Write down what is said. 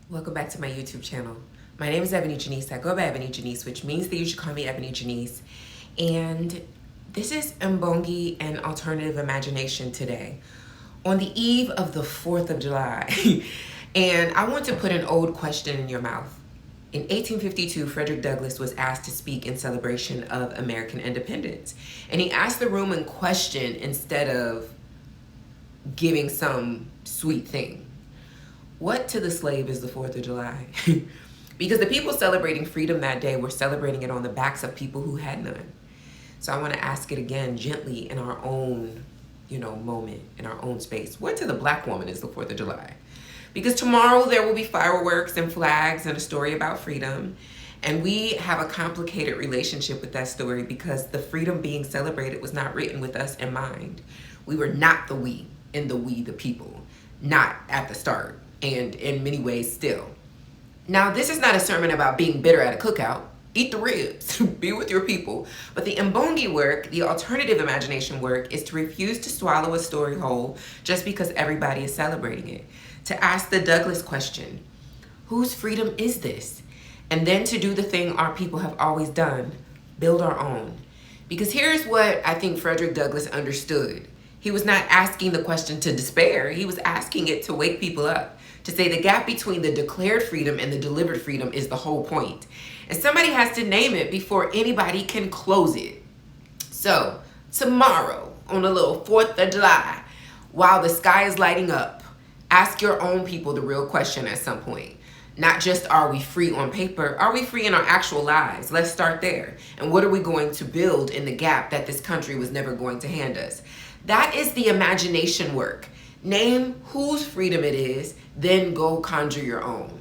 Welcome back to my YouTube channel. My name is Ebony Janice. I go by Ebony Janice, which means that you should call me Ebony Janice. And this is Mbongi and Alternative Imagination today, on the eve of the 4th of July. And I want to put an old question in your mouth. In 1852, Frederick Douglass was asked to speak in celebration of American independence. And he asked the room in question instead of giving some sweet thing. What to the slave is the 4th of July? Because the people celebrating freedom that day were celebrating it on the backs of people who had none. So I want to ask it again gently in our own, moment, in our own space. What to the black woman is the 4th of July? Because tomorrow there will be fireworks and flags and a story about freedom. And we have a complicated relationship with that story because the freedom being celebrated was not written with us in mind. We were not the we in the we, the people, not at the start. And in many ways still. Now, this is not a sermon about being bitter at a cookout. Eat the ribs, be with your people. But the Mbongi work, the alternative imagination work, is to refuse to swallow a story whole just because everybody is celebrating it. To ask the Douglass question, whose freedom is this? And then to do the thing our people have always done, build our own. Because here's what I think Frederick Douglass understood. He was not asking the question to despair. He was asking it to wake people up, to say the gap between the declared freedom and the delivered freedom is the whole point. And somebody has to name it before anybody can close it. So tomorrow, on a little 4th of July, while the sky is lighting up, ask your own people the real question at some point. Not just are we free on paper, are we free in our actual lives? Let's start there. And what are we going to build in the gap that this country was never going to hand us? That is the imagination work. Name whose freedom it is, then go conjure your own.